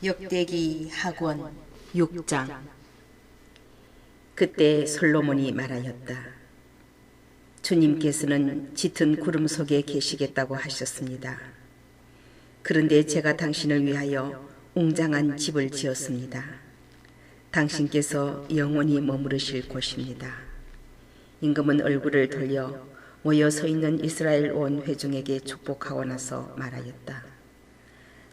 역대기 학원 6장. 그때 솔로몬이 말하였다. 주님께서는 짙은 구름 속에 계시겠다고 하셨습니다. 그런데 제가 당신을 위하여 웅장한 집을 지었습니다. 당신께서 영원히 머무르실 곳입니다. 임금은 얼굴을 돌려 모여 서 있는 이스라엘 온 회중에게 축복하고 나서 말하였다.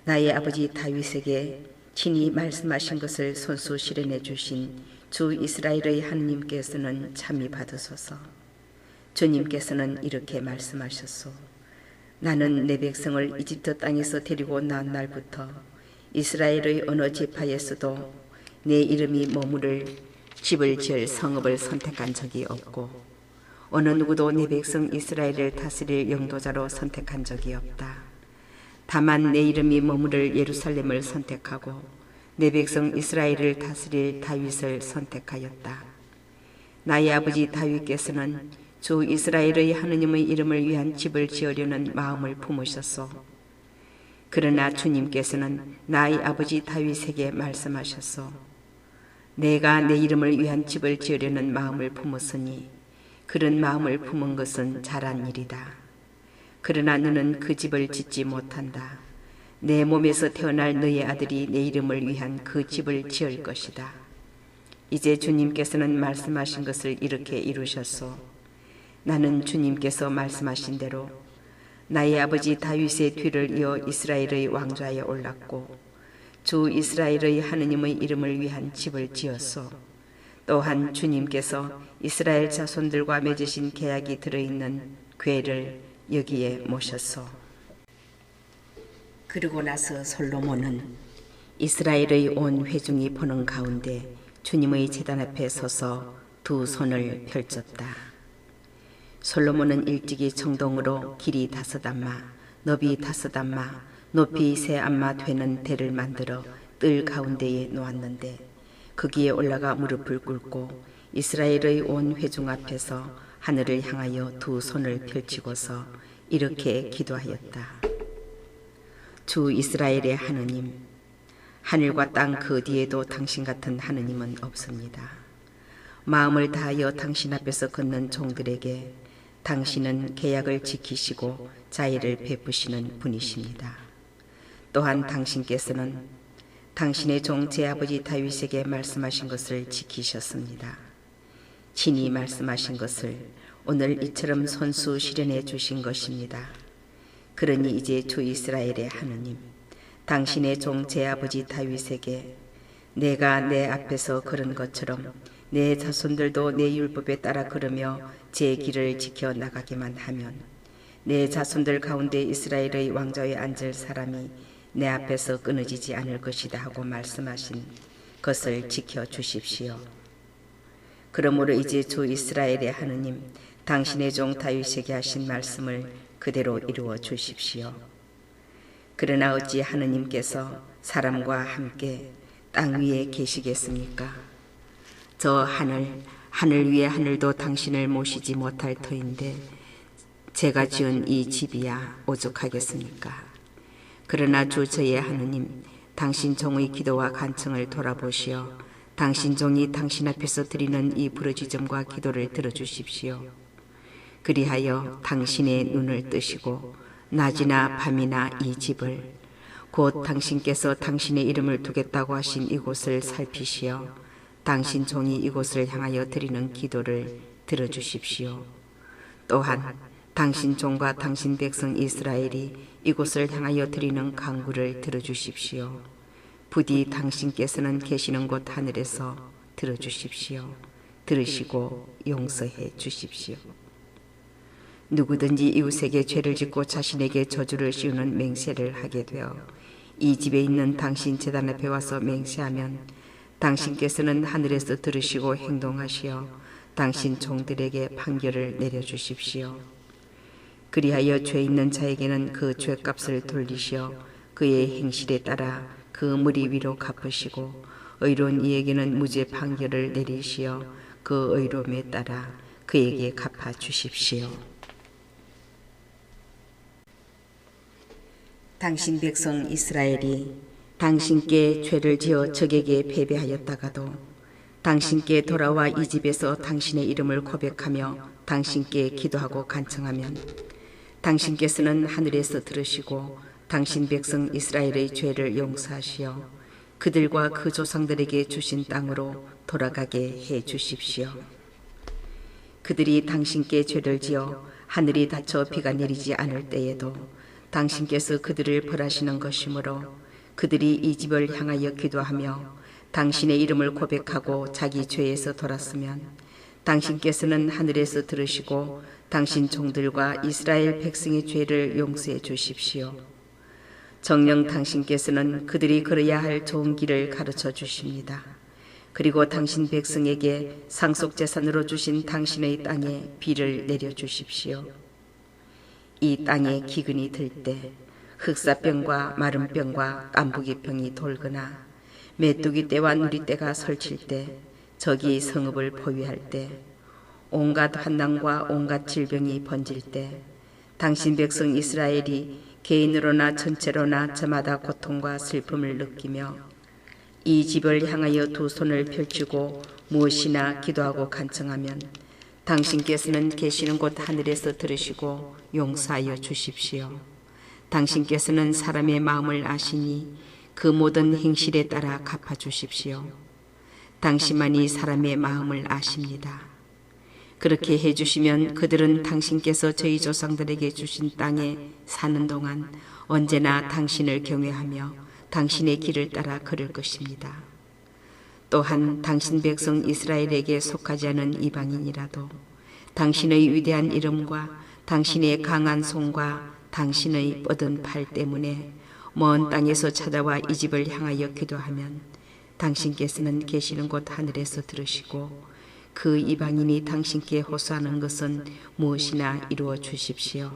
나의 아버지 다윗에게 친히 말씀하신 것을 손수 실현해 주신 주 이스라엘의 하느님께서는 참히 받으소서. 주님께서는 이렇게 말씀하셨소. 나는 내 백성을 이집트 땅에서 데리고 나온 날부터 이스라엘의 어느 지파에서도 내 이름이 머무를 집을 지을 성읍을 선택한 적이 없고 어느 누구도 내 백성 이스라엘을 다스릴 영도자로 선택한 적이 없다. 다만 내 이름이 머무를 예루살렘을 선택하고 내 백성 이스라엘을 다스릴 다윗을 선택하였다. 나의 아버지 다윗께서는 주 이스라엘의 하느님의 이름을 위한 집을 지으려는 마음을 품으셨소. 그러나 주님께서는 나의 아버지 다윗에게 말씀하셨소. 내가 내 이름을 위한 집을 지으려는 마음을 품었으니 그런 마음을 품은 것은 잘한 일이다. 그러나 너는 그 집을 짓지 못한다. 내 몸에서 태어날 너의 아들이 내 이름을 위한 그 집을 지을 것이다. 이제 주님께서는 말씀하신 것을 이렇게 이루셨소. 나는 주님께서 말씀하신 대로 나의 아버지 다윗의 뒤를 이어 이스라엘의 왕좌에 올랐고 주 이스라엘의 하느님의 이름을 위한 집을 지었소. 또한 주님께서 이스라엘 자손들과 맺으신 계약이 들어있는 궤를 여기에 모셨소. 그러고 나서 솔로몬은 이스라엘의 온 회중이 보는 가운데 주님의 제단 앞에 서서 두 손을 펼쳤다. 솔로몬은 일찍이 청동으로 길이 5안마, 너비 5안마, 높이 3안마 되는 대를 만들어 뜰 가운데에 놓았는데 거기에 올라가 무릎을 꿇고 이스라엘의 온 회중 앞에서 하늘을 향하여 두 손을 펼치고서 이렇게 기도하였다. 주 이스라엘의 하느님, 하늘과 땅 그 뒤에도 당신 같은 하느님은 없습니다. 마음을 다하여 당신 앞에서 걷는 종들에게 당신은 계약을 지키시고 자애를 베푸시는 분이십니다. 또한 당신께서는 당신의 종 제 아버지 다윗에게 말씀하신 것을 지키셨습니다. 친히 말씀하신 것을 오늘 이처럼 손수 실현해 주신 것입니다. 그러니 이제 주 이스라엘의 하느님, 당신의 종 제 아버지 다윗에게 내가 내 앞에서 걸은 것처럼 내 자손들도 내 율법에 따라 걸으며 제 길을 지켜 나가기만 하면 내 자손들 가운데 이스라엘의 왕좌에 앉을 사람이 내 앞에서 끊어지지 않을 것이다 하고 말씀하신 것을 지켜 주십시오. 그러므로 이제 주 이스라엘의 하느님, 당신의 종 다윗에게 하신 말씀을 그대로 이루어 주십시오. 그러나 어찌 하느님께서 사람과 함께 땅 위에 계시겠습니까? 저 하늘 위의 하늘도 당신을 모시지 못할 터인데 제가 지은 이 집이야 오죽하겠습니까? 그러나 주 저의 하느님, 당신 종의 기도와 간청을 돌아보시어 당신 종이 당신 앞에서 드리는 이 부르짖음과 기도를 들어주십시오. 그리하여 당신의 눈을 뜨시고 낮이나 밤이나 이 집을 곧 당신께서 당신의 이름을 두겠다고 하신 이곳을 살피시어 당신 종이 이곳을 향하여 드리는 기도를 들어주십시오. 또한 당신 종과 당신 백성 이스라엘이 이곳을 향하여 드리는 간구를 들어주십시오. 부디 당신께서는 계시는 곳 하늘에서 들어주십시오. 들으시고 용서해 주십시오. 누구든지 이웃에게 죄를 짓고 자신에게 저주를 씌우는 맹세를 하게 되어 이 집에 있는 당신 제단 앞에 와서 맹세하면 당신께서는 하늘에서 들으시고 행동하시어 당신 종들에게 판결을 내려주십시오. 그리하여 죄 있는 자에게는 그 죄값을 돌리시어 그의 행실에 따라 그 무리 위로 갚으시고 의로운 이에게는 무죄 판결을 내리시어 그 의로움에 따라 그에게 갚아 주십시오. 당신 백성 이스라엘이 당신께 죄를 지어 적에게 패배하였다가도 당신께 돌아와 이 집에서 당신의 이름을 고백하며 당신께 기도하고 간청하면 당신께서는 하늘에서 들으시고 당신 백성 이스라엘의 죄를 용서하시어 그들과 그 조상들에게 주신 땅으로 돌아가게 해 주십시오. 그들이 당신께 죄를 지어 하늘이 닫혀 비가 내리지 않을 때에도 당신께서 그들을 벌하시는 것이므로 그들이 이 집을 향하여 기도하며 당신의 이름을 고백하고 자기 죄에서 돌았으면 당신께서는 하늘에서 들으시고 당신 종들과 이스라엘 백성의 죄를 용서해 주십시오. 정녕 당신께서는 그들이 걸어야 할 좋은 길을 가르쳐 주십니다. 그리고 당신 백성에게 상속재산으로 주신 당신의 땅에 비를 내려주십시오. 이 땅에 기근이 들 때 흑사병과 마름병과 깐부기병이 돌거나 메뚜기 떼와 누리떼가 설칠 때 적이 성읍을 포위할 때 온갖 환난과 온갖 질병이 번질 때 당신 백성 이스라엘이 개인으로나 전체로나 저마다 고통과 슬픔을 느끼며 이 집을 향하여 두 손을 펼치고 무엇이나 기도하고 간청하면 당신께서는 계시는 곳 하늘에서 들으시고 용서하여 주십시오. 당신께서는 사람의 마음을 아시니 그 모든 행실에 따라 갚아주십시오. 당신만이 사람의 마음을 아십니다. 그렇게 해주시면 그들은 당신께서 저희 조상들에게 주신 땅에 사는 동안 언제나 당신을 경외하며 당신의 길을 따라 걸을 것입니다. 또한 당신 백성 이스라엘에게 속하지 않은 이방인이라도 당신의 위대한 이름과 당신의 강한 손과 당신의 뻗은 팔 때문에 먼 땅에서 찾아와 이 집을 향하여 기도하면 당신께서는 계시는 곳 하늘에서 들으시고 그 이방인이 당신께 호소하는 것은 무엇이나 이루어 주십시오.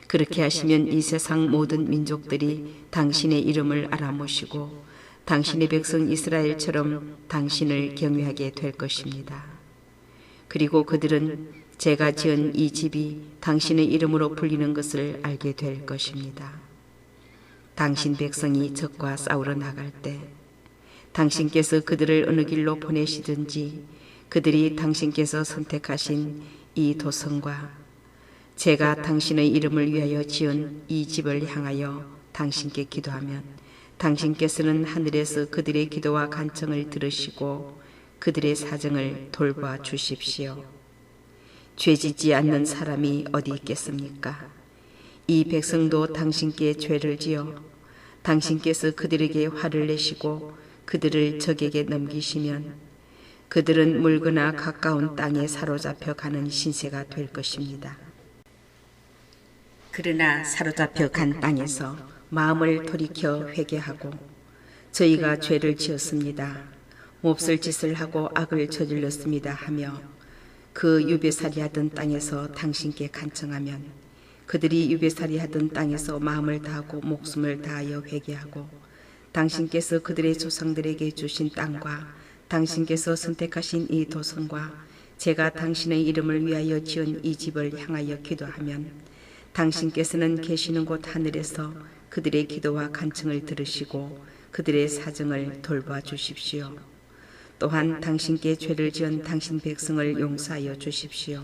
그렇게 하시면 이 세상 모든 민족들이 당신의 이름을 알아모시고 당신의 백성 이스라엘처럼 당신을 경외하게 될 것입니다. 그리고 그들은 제가 지은 이 집이 당신의 이름으로 불리는 것을 알게 될 것입니다. 당신 백성이 적과 싸우러 나갈 때 당신께서 그들을 어느 길로 보내시든지 그들이 당신께서 선택하신 이 도성과 제가 당신의 이름을 위하여 지은 이 집을 향하여 당신께 기도하면 당신께서는 하늘에서 그들의 기도와 간청을 들으시고 그들의 사정을 돌봐 주십시오. 죄짓지 않는 사람이 어디 있겠습니까? 이 백성도 당신께 죄를 지어 당신께서 그들에게 화를 내시고 그들을 적에게 넘기시면 그들은 멀거나 가까운 땅에 사로잡혀 가는 신세가 될 것입니다. 그러나 사로잡혀 간 땅에서 마음을 돌이켜 회개하고 저희가 죄를 지었습니다. 몹쓸 짓을 하고 악을 저질렀습니다 하며 그 유배살이 하던 땅에서 당신께 간청하면 그들이 유배살이 하던 땅에서 마음을 다하고 목숨을 다하여 회개하고 당신께서 그들의 조상들에게 주신 땅과 당신께서 선택하신 이 도성과 제가 당신의 이름을 위하여 지은 이 집을 향하여 기도하면 당신께서는 계시는 곳 하늘에서 그들의 기도와 간청을 들으시고 그들의 사정을 돌봐 주십시오. 또한 당신께 죄를 지은 당신 백성을 용서하여 주십시오.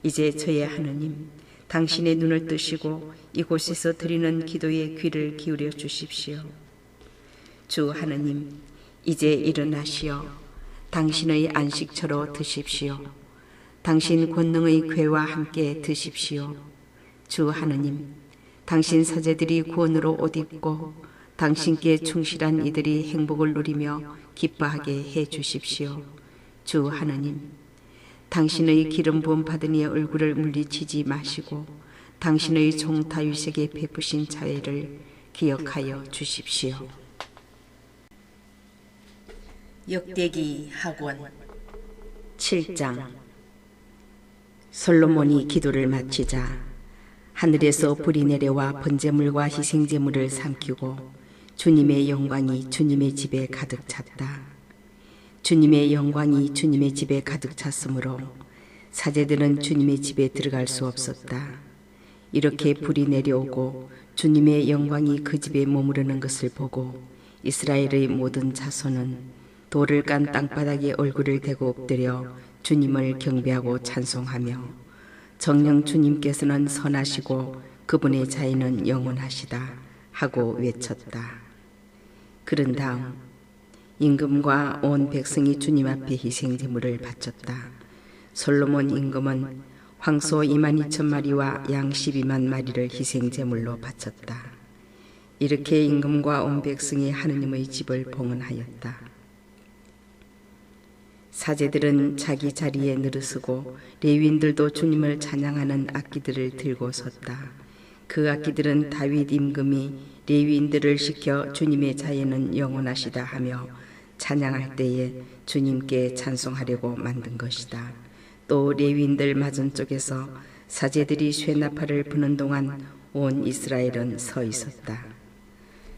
이제 저의 하느님, 당신의 눈을 뜨시고 이곳에서 드리는 기도에 귀를 기울여 주십시오. 주 하느님, 이제 일어나시어 당신의 안식처로 드십시오. 당신 권능의 궤와 함께 드십시오. 주 하느님, 당신 사제들이 구원으로 옷 입고 당신께 충실한 이들이 행복을 누리며 기뻐하게 해 주십시오. 주 하느님, 당신의 기름 부음 받은 이의 얼굴을 물리치지 마시고 당신의 종 다윗에게 베푸신 자애를 기억하여 주십시오. 역대기 학원 7장. 솔로몬이 기도를 마치자 하늘에서 불이 내려와 번제물과 희생제물을 삼키고 주님의 영광이 주님의 집에 가득 찼다. 주님의 영광이 주님의 집에 가득 찼으므로 사제들은 주님의 집에 들어갈 수 없었다. 이렇게 불이 내려오고 주님의 영광이 그 집에 머무르는 것을 보고 이스라엘의 모든 자손은 돌을 깐 땅바닥에 얼굴을 대고 엎드려 주님을 경배하고 찬송하며 정녕 주님께서는 선하시고 그분의 자애는 영원하시다 하고 외쳤다. 그런 다음 임금과 온 백성이 주님 앞에 희생제물을 바쳤다. 솔로몬 임금은 황소 22,000마리와 양 12만 마리를 희생제물로 바쳤다. 이렇게 임금과 온 백성이 하느님의 집을 봉헌하였다. 사제들은 자기 자리에 늘어서고 레위인들도 주님을 찬양하는 악기들을 들고 섰다. 그 악기들은 다윗 임금이 레위인들을 시켜 주님의 자애는 영원하시다 하며 찬양할 때에 주님께 찬송하려고 만든 것이다. 또 레위인들 맞은쪽에서 사제들이 쇠나팔을 부는 동안 온 이스라엘은 서 있었다.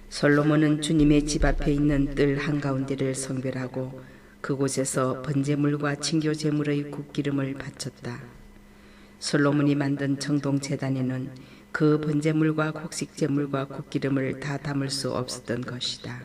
솔로몬은 주님의 집 앞에 있는 뜰 한가운데를 성별하고 그곳에서 번제물과 친교제물의 국기름을 바쳤다. 솔로몬이 만든 정동제단에는 그 번제물과 곡식제물과 국기름을 다 담을 수 없었던 것이다.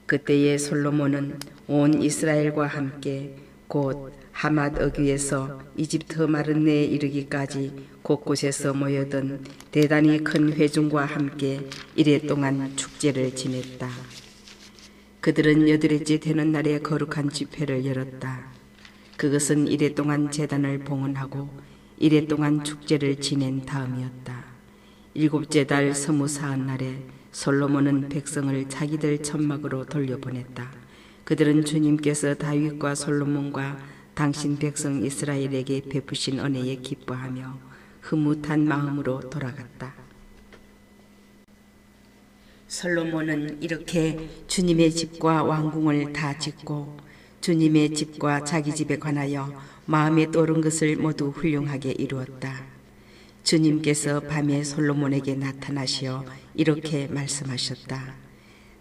그때에 솔로몬은 온 이스라엘과 함께 곧 하맛 어귀에서 이집트 마른네에 이르기까지 곳곳에서 모여든 대단히 큰 회중과 함께 이래 동안 축제를 지냈다. 그들은 8일째 되는 날에 거룩한 집회를 열었다. 그것은 이래 동안 제단을 봉헌하고 이래 동안 축제를 지낸 다음이었다. 7째 달 서무사한 날에 솔로몬은 백성을 자기들 천막으로 돌려보냈다. 그들은 주님께서 다윗과 솔로몬과 당신 백성 이스라엘에게 베푸신 은혜에 기뻐하며 흐뭇한 마음으로 돌아갔다. 솔로몬은 이렇게 주님의 집과 왕궁을 다 짓고 주님의 집과 자기 집에 관하여 마음에 떠오른 것을 모두 훌륭하게 이루었다. 주님께서 밤에 솔로몬에게 나타나시어 이렇게 말씀하셨다.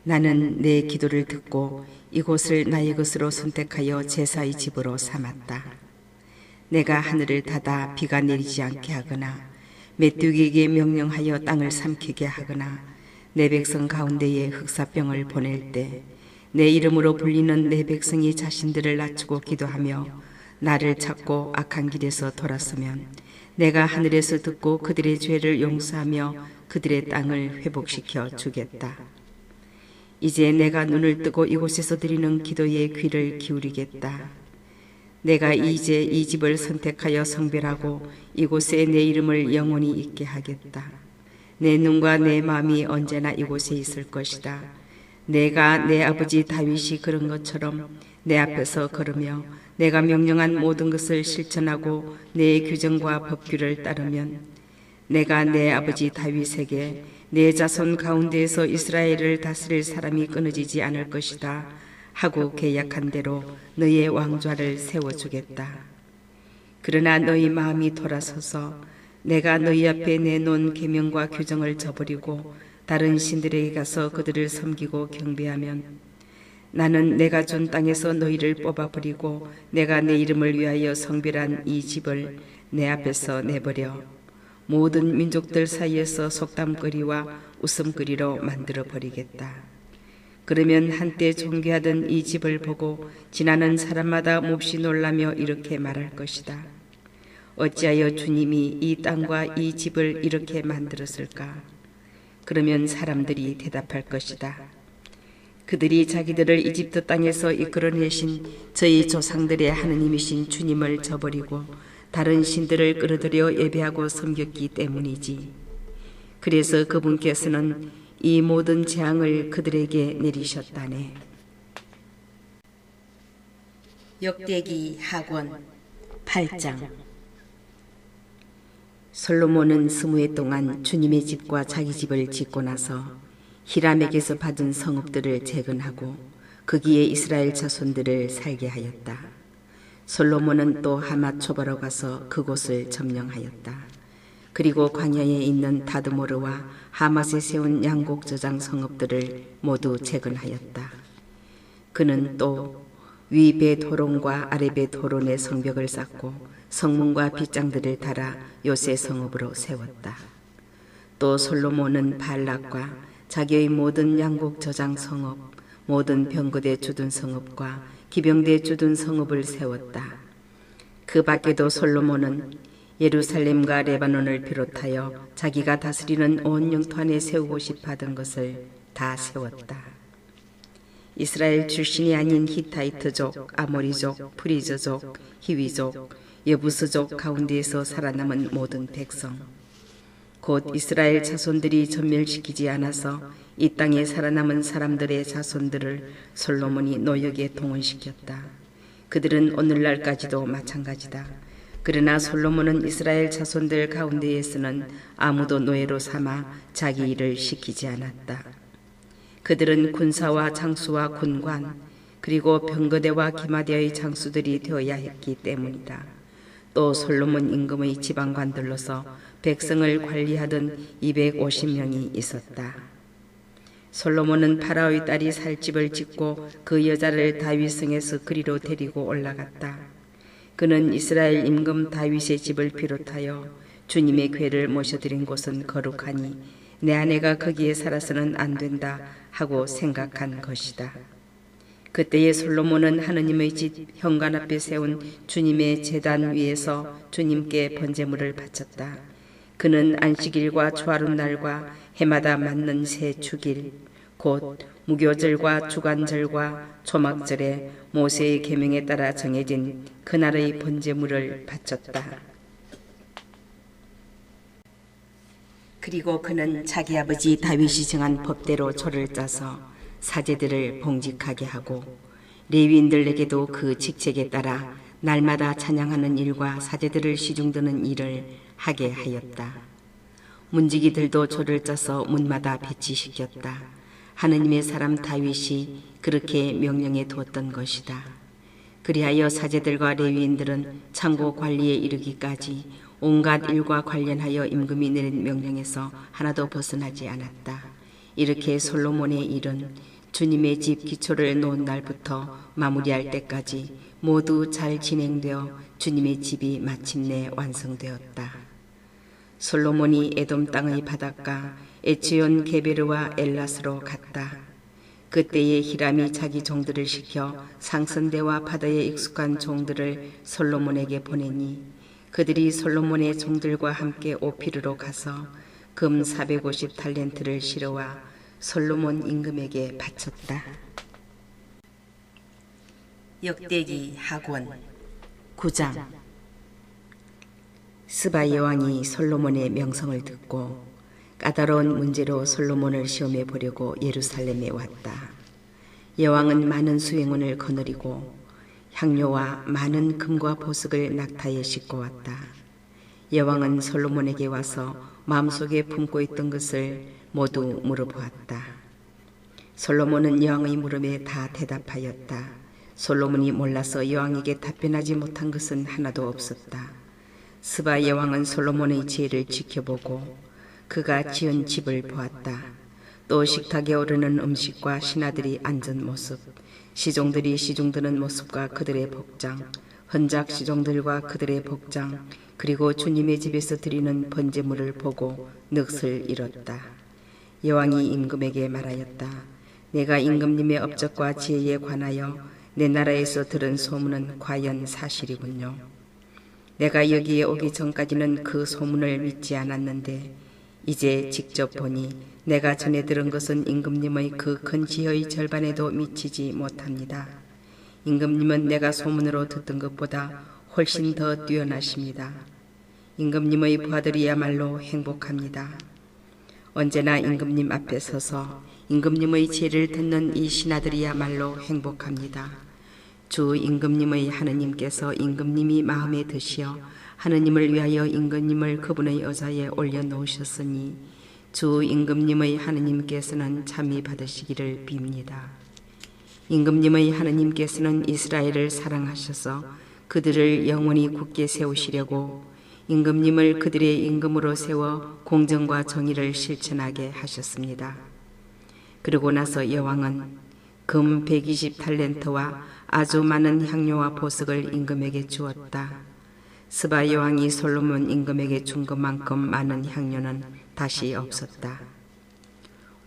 나는 내 기도를 듣고 이곳을 나의 것으로 선택하여 제사의 집으로 삼았다. 내가 하늘을 닫아 비가 내리지 않게 하거나 메뚜기에게 명령하여 땅을 삼키게 하거나 내 백성 가운데에 흑사병을 보낼 때 내 이름으로 불리는 내 백성이 자신들을 낮추고 기도하며 나를 찾고 악한 길에서 돌았으면 내가 하늘에서 듣고 그들의 죄를 용서하며 그들의 땅을 회복시켜 주겠다. 이제 내가 눈을 뜨고 이곳에서 드리는 기도에 귀를 기울이겠다. 내가 이제 이 집을 선택하여 성별하고 이곳에 내 이름을 영원히 있게 하겠다. 내 눈과 내 마음이 언제나 이곳에 있을 것이다. 내가 내 아버지 다윗이 걸은 것처럼 내 앞에서 걸으며 내가 명령한 모든 것을 실천하고 내 규정과 법규를 따르면 내가 내 아버지 다윗에게 내 자손 가운데에서 이스라엘을 다스릴 사람이 끊어지지 않을 것이다 하고 계약한 대로 너의 왕좌를 세워주겠다. 그러나 너희 마음이 돌아서서 내가 너희 앞에 내놓은 계명과 규정을 저버리고 다른 신들에게 가서 그들을 섬기고 경배하면 나는 내가 준 땅에서 너희를 뽑아버리고 내가 내 이름을 위하여 성별한 이 집을 내 앞에서 내버려 모든 민족들 사이에서 속담거리와 웃음거리로 만들어버리겠다. 그러면 한때 존귀하던 이 집을 보고 지나는 사람마다 몹시 놀라며 이렇게 말할 것이다. 어찌하여 주님이 이 땅과 이 집을 이렇게 만들었을까? 그러면 사람들이 대답할 것이다. 그들이 자기들을 이집트 땅에서 이끌어내신 저희 조상들의 하느님이신 주님을 저버리고 다른 신들을 끌어들여 예배하고 섬겼기 때문이지. 그래서 그분께서는 이 모든 재앙을 그들에게 내리셨다네. 역대기 하권 8장. 솔로몬은 20해 동안 주님의 집과 자기 집을 짓고 나서 히람에게서 받은 성읍들을 재건하고 거기에 이스라엘 자손들을 살게 하였다. 솔로몬은 또 하맛 초보로 가서 그곳을 점령하였다. 그리고 광야에 있는 다드모르와 하맛에 세운 양곡 저장 성읍들을 모두 재건하였다. 그는 또 위 벳호론과 아래 벳호론의 성벽을 쌓고 성문과 빗장들을 달아 요새 성읍으로 세웠다. 또 솔로몬은 발락과 자기의 모든 양곡 저장 성읍, 모든 병거대 주둔 성읍과 기병대 주둔 성읍을 세웠다. 그 밖에도 솔로몬은 예루살렘과 레바논을 비롯하여 자기가 다스리는 온 영토 안에 세우고 싶어 하던 것을 다 세웠다. 이스라엘 출신이 아닌 히타이트족, 아모리족, 프리저족, 히위족, 여부스족 가운데에서 살아남은 모든 백성, 곧 이스라엘 자손들이 전멸시키지 않아서 이 땅에 살아남은 사람들의 자손들을 솔로몬이 노역에 동원시켰다. 그들은 오늘날까지도 마찬가지다. 그러나 솔로몬은 이스라엘 자손들 가운데에서는 아무도 노예로 삼아 자기 일을 시키지 않았다. 그들은 군사와 장수와 군관, 그리고 병거대와 기마대의 장수들이 되어야 했기 때문이다. 또 솔로몬 임금의 지방관들로서 백성을 관리하던 250명이 있었다. 솔로몬은 파라오의 딸이 살 집을 짓고 그 여자를 다윗성에서 그리로 데리고 올라갔다. 그는 이스라엘 임금 다윗의 집을 비롯하여 주님의 궤를 모셔드린 곳은 거룩하니 내 아내가 거기에 살아서는 안 된다 하고 생각한 것이다. 그때에 솔로몬은 하느님의 집 현관 앞에 세운 주님의 제단 위에서 주님께 번제물을 바쳤다. 그는 안식일과 초하룻날과 해마다 맞는 새 주길, 곧 무교절과 주간절과 초막절에 모세의 계명에 따라 정해진 그날의 번제물을 바쳤다. 그리고 그는 자기 아버지 다윗이 정한 법대로 조를 짜서 사제들을 봉직하게 하고 레위인들에게도 그 직책에 따라 날마다 찬양하는 일과 사제들을 시중드는 일을 하게 하였다. 문지기들도 조를 짜서 문마다 배치시켰다. 하느님의 사람 다윗이 그렇게 명령해 두었던 것이다. 그리하여 사제들과 레위인들은 창고 관리에 이르기까지 온갖 일과 관련하여 임금이 내린 명령에서 하나도 벗어나지 않았다. 이렇게 솔로몬의 일은 주님의 집 기초를 놓은 날부터 마무리할 때까지 모두 잘 진행되어 주님의 집이 마침내 완성되었다. 솔로몬이 에돔 땅의 바닷가 에치온 게베르와 엘라스로 갔다. 그때에 히람이 자기 종들을 시켜 상선대와 바다에 익숙한 종들을 솔로몬에게 보내니 그들이 솔로몬의 종들과 함께 오피르로 가서 금 450달렌트를 실어와 솔로몬 임금에게 바쳤다. 역대기 하권 9장. 스바 여왕이 솔로몬의 명성을 듣고 까다로운 문제로 솔로몬을 시험해 보려고 예루살렘에 왔다. 여왕은 많은 수행원을 거느리고 향료와 많은 금과 보석을 낙타에 싣고 왔다. 여왕은 솔로몬에게 와서 마음속에 품고 있던 것을 모두 물어보았다. 솔로몬은 여왕의 물음에 다 대답하였다. 솔로몬이 몰라서 여왕에게 답변하지 못한 것은 하나도 없었다. 스바 여왕은 솔로몬의 지혜를 지켜보고 그가 지은 집을 보았다. 또 식탁에 오르는 음식과 신하들이 앉은 모습, 시종들이 시중드는 모습과 그들의 복장, 헌작 시종들과 그들의 복장, 그리고 주님의 집에서 드리는 번제물을 보고 넋을 잃었다. 여왕이 임금에게 말하였다. 내가 임금님의 업적과 지혜에 관하여 내 나라에서 들은 소문은 과연 사실이군요. 내가 여기에 오기 전까지는 그 소문을 믿지 않았는데 이제 직접 보니 내가 전에 들은 것은 임금님의 그 큰 지혜의 절반에도 미치지 못합니다. 임금님은 내가 소문으로 듣던 것보다 훨씬 더 뛰어나십니다. 임금님의 부하들이야말로 행복합니다. 언제나 임금님 앞에 서서 임금님의 지혜를 듣는 이 신하들이야말로 행복합니다. 주 임금님의 하느님께서 임금님이 마음에 드시어 하느님을 위하여 임금님을 그분의 의자에 올려놓으셨으니 주 임금님의 하느님께서는 참히 받으시기를 빕니다. 임금님의 하느님께서는 이스라엘을 사랑하셔서 그들을 영원히 굳게 세우시려고 임금님을 그들의 임금으로 세워 공정과 정의를 실천하게 하셨습니다. 그러고 나서 여왕은 금 120달란트와 아주 많은 향료와 보석을 임금에게 주었다. 스바 여왕이 솔로몬 임금에게 준 것만큼 많은 향료는 다시 없었다.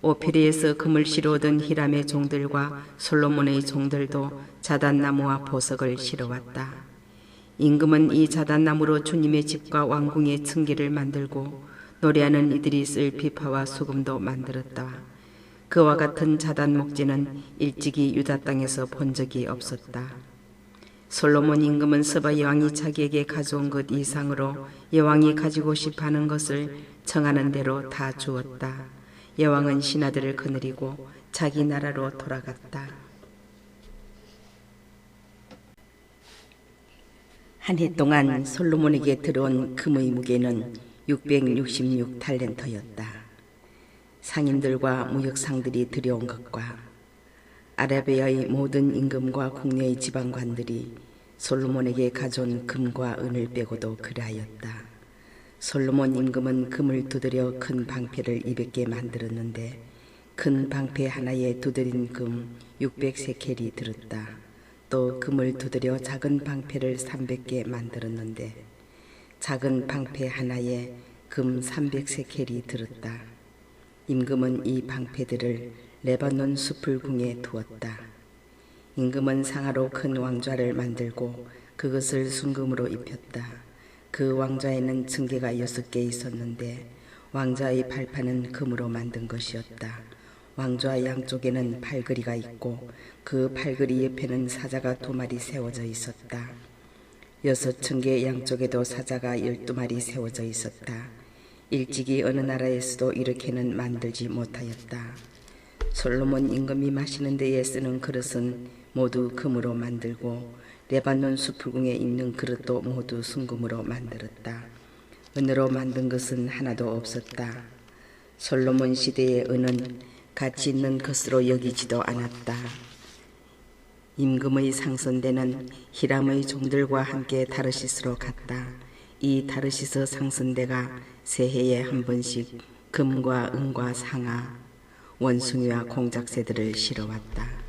오피리에서 금을 실어 얻은 히람의 종들과 솔로몬의 종들도 자단나무와 보석을 실어왔다. 임금은 이 자단나무로 주님의 집과 왕궁의 층계를 만들고 노래하는 이들이 쓸 비파와 수금도 만들었다. 그와 같은 자단 목재는 일찍이 유다 땅에서 본 적이 없었다. 솔로몬 임금은 스바 여왕이 자기에게 가져온 것 이상으로 여왕이 가지고 싶어하는 것을 청하는 대로 다 주었다. 여왕은 신하들을 거느리고 자기 나라로 돌아갔다. 한 해 동안 솔로몬에게 들어온 금의 무게는 666달란트였다. 상인들과 무역상들이 들여온 것과 아라비아의 모든 임금과 국내의 지방관들이 솔로몬에게 가져온 금과 은을 빼고도 그러하였다. 솔로몬 임금은 금을 두드려 큰 방패를 200개 만들었는데 큰 방패 하나에 두드린 금 600세켈이 들었다. 또 금을 두드려 작은 방패를 300개 만들었는데 작은 방패 하나에 금 300세켈이 들었다. 임금은 이 방패들을 레바논 수풀궁에 두었다. 임금은 상하로 큰 왕좌를 만들고 그것을 순금으로 입혔다. 그 왕좌에는 층계가 6개 있었는데 왕좌의 발판은 금으로 만든 것이었다. 왕좌 양쪽에는 팔걸이가 있고 그 팔걸이 옆에는 사자가 2마리 세워져 있었다. 6층계 양쪽에도 사자가 12마리 세워져 있었다. 일찍이 어느 나라에서도 이렇게는 만들지 못하였다. 솔로몬 임금이 마시는 데에 쓰는 그릇은 모두 금으로 만들고 레바논 수풀궁에 있는 그릇도 모두 순금으로 만들었다. 은으로 만든 것은 하나도 없었다. 솔로몬 시대의 은은 가치 있는 것으로 여기지도 않았다. 임금의 상선대는 히람의 종들과 함께 다르시스로 갔다. 이 다르시스 상선대가 새해에 한 번씩 금과 은과 상아, 원숭이와 공작새들을 실어왔다.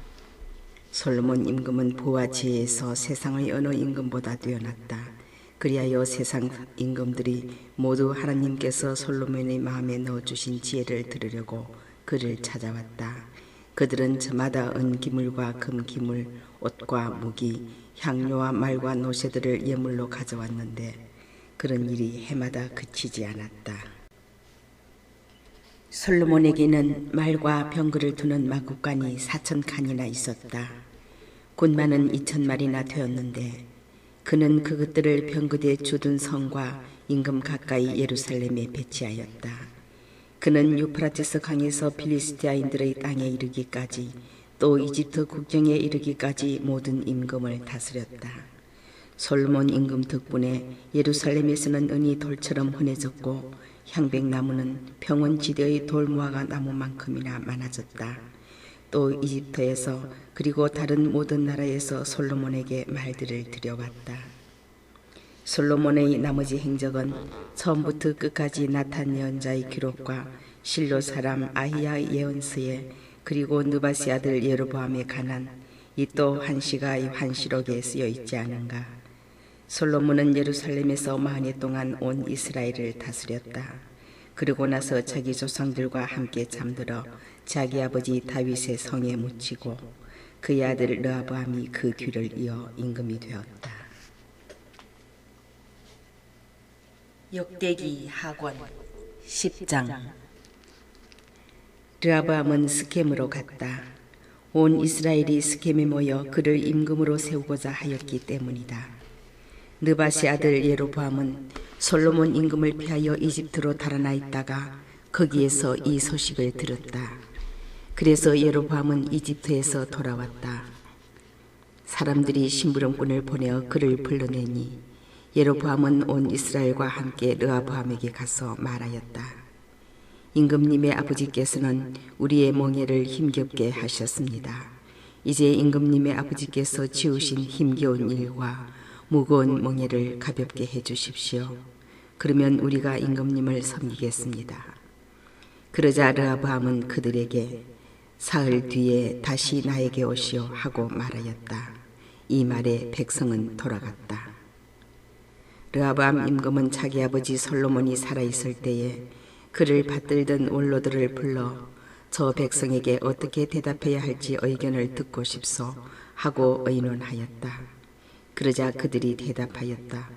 솔로몬 임금은 부와 지혜에서 세상의 어느 임금보다 뛰어났다. 그리하여 세상 임금들이 모두 하나님께서 솔로몬의 마음에 넣어주신 지혜를 들으려고 그를 찾아왔다. 그들은 저마다 은기물과 금기물, 옷과 무기, 향료와 말과 노새들을 예물로 가져왔는데 그런 일이 해마다 그치지 않았다. 솔로몬에게는 말과 병거를 두는 마구간이 4,000칸이나 있었다. 군마는 2,000마리나 되었는데 그는 그것들을 병거대에 주둔 성과 임금 가까이 예루살렘에 배치하였다. 그는 유프라테스 강에서 필리스티아인들의 땅에 이르기까지 또 이집트 국경에 이르기까지 모든 임금을 다스렸다. 솔로몬 임금 덕분에 예루살렘에서는 은이 돌처럼 흔해졌고 향백나무는 평원지대의 돌무화과 나무만큼이나 많아졌다. 또 이집트에서 그리고 다른 모든 나라에서 솔로몬에게 말들을 들여왔다. 솔로몬의 나머지 행적은 처음부터 끝까지 나탄 예언자의 기록과 실로 사람 아히야의 예언서에 그리고 느바시 아들 예로보암에 관한 이또 한시가의 환시록에 쓰여 있지 않은가. 솔로몬은 예루살렘에서 40해 동안 온 이스라엘을 다스렸다. 그리고 나서 자기 조상들과 함께 잠들어 자기 아버지 다윗의 성에 묻히고 그의 아들 르하보암이 그 뒤를 이어 임금이 되었다. 역대기 하권 10장. 르하보암은 스켐으로 갔다. 온 이스라엘이 스켐에 모여 그를 임금으로 세우고자 하였기 때문이다. 느바시 아들 예로보암은 솔로몬 임금을 피하여 이집트로 달아나 있다가 거기에서 이 소식을 들었다. 그래서 예로보암은 이집트에서 돌아왔다. 사람들이 심부름꾼을 보내어 그를 불러내니 예로보암은 온 이스라엘과 함께 르하보암에게 가서 말하였다. 임금님의 아버지께서는 우리의 멍에를 힘겹게 하셨습니다. 이제 임금님의 아버지께서 지으신 힘겨운 일과 무거운 멍에를 가볍게 해주십시오. 그러면 우리가 임금님을 섬기겠습니다. 그러자 르하보암은 그들에게 사흘 뒤에 다시 나에게 오시오 하고 말하였다. 이 말에 백성은 돌아갔다. 르호보암 임금은 자기 아버지 솔로몬이 살아있을 때에 그를 받들던 원로들을 불러 저 백성에게 어떻게 대답해야 할지 의견을 듣고 싶소 하고 의논하였다. 그러자 그들이 대답하였다.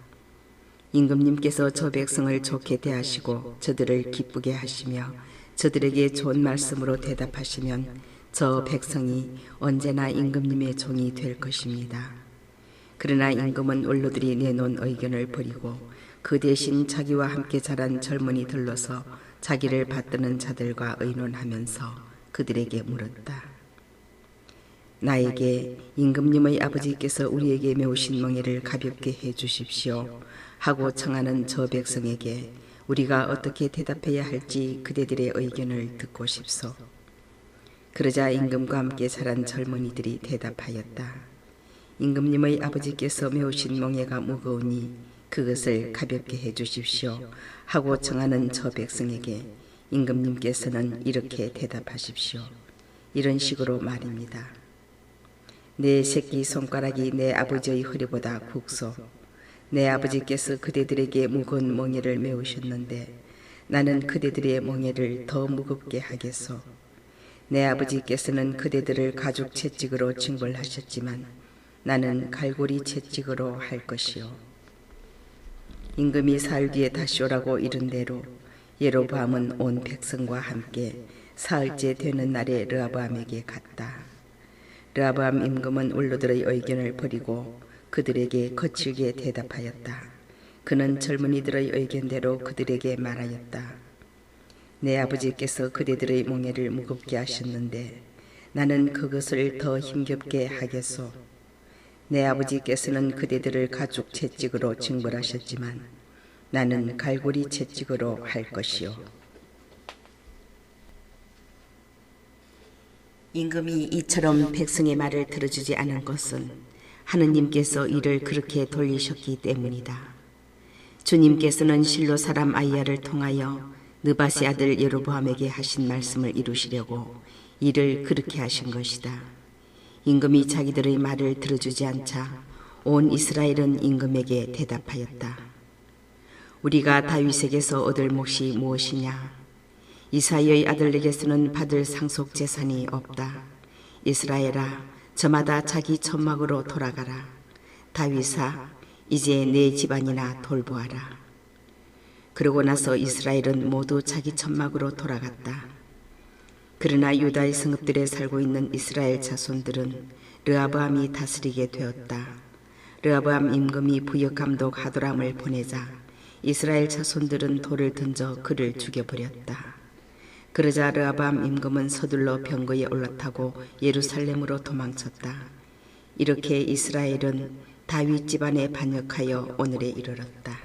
임금님께서 저 백성을 좋게 대하시고 저들을 기쁘게 하시며 저들에게 좋은 말씀으로 대답하시면 저 백성이 언제나 임금님의 종이 될 것입니다. 그러나 임금은 원로들이 내놓은 의견을 버리고 그 대신 자기와 함께 자란 젊은이들로서 자기를 받드는 자들과 의논하면서 그들에게 물었다. 나에게 임금님의 아버지께서 우리에게 메우신 멍에를 가볍게 해 주십시오 하고 청하는 저 백성에게 우리가 어떻게 대답해야 할지 그대들의 의견을 듣고 싶소. 그러자 임금과 함께 자란 젊은이들이 대답하였다. 임금님의 아버지께서 메우신 멍에가 무거우니 그것을 가볍게 해 주십시오 하고 청하는 저 백성에게 임금님께서는 이렇게 대답하십시오. 이런 식으로 말입니다. 내 새끼 손가락이 내 아버지의 허리보다 굵소. 내 아버지께서 그대들에게 무거운 멍에를 메우셨는데 나는 그대들의 멍에를 더 무겁게 하겠소. 내 아버지께서는 그대들을 가죽 채찍으로 징벌하셨지만 나는 갈고리 채찍으로 할 것이요. 임금이 사흘 뒤에 다시 오라고 이른 대로 예로보암은 온 백성과 함께 사흘째 되는 날에 르호보암에게 갔다. 르호보암 임금은 원로들의 의견을 버리고 그들에게 거칠게 대답하였다. 그는 젊은이들의 의견대로 그들에게 말하였다. 내 아버지께서 그대들의 멍에를 무겁게 하셨는데 나는 그것을 더 힘겹게 하겠소. 내 아버지께서는 그대들을 가죽 채찍으로 징벌하셨지만 나는 갈고리 채찍으로 할 것이요. 임금이 이처럼 백성의 말을 들어주지 않은 것은 하느님께서 이를 그렇게 돌리셨기 때문이다. 주님께서는 실로 사람 아이야를 통하여 느밧의 아들 예로보암에게 하신 말씀을 이루시려고 이를 그렇게 하신 것이다. 임금이 자기들의 말을 들어주지 않자 온 이스라엘은 임금에게 대답하였다. 우리가 다윗에게서 얻을 몫이 무엇이냐? 이사이의 아들에게서는 받을 상속 재산이 없다. 이스라엘아, 저마다 자기 천막으로 돌아가라. 다윗아, 이제 내 집안이나 돌보아라. 그러고 나서 이스라엘은 모두 자기 천막으로 돌아갔다. 그러나 유다의 성읍들에 살고 있는 이스라엘 자손들은 르호보암이 다스리게 되었다. 르호보암 임금이 부역감독 하도람을 보내자 이스라엘 자손들은 돌을 던져 그를 죽여버렸다. 그러자 르호보암 임금은 서둘러 병거에 올라타고 예루살렘으로 도망쳤다. 이렇게 이스라엘은 다윗 집안에 반역하여 오늘에 이르렀다.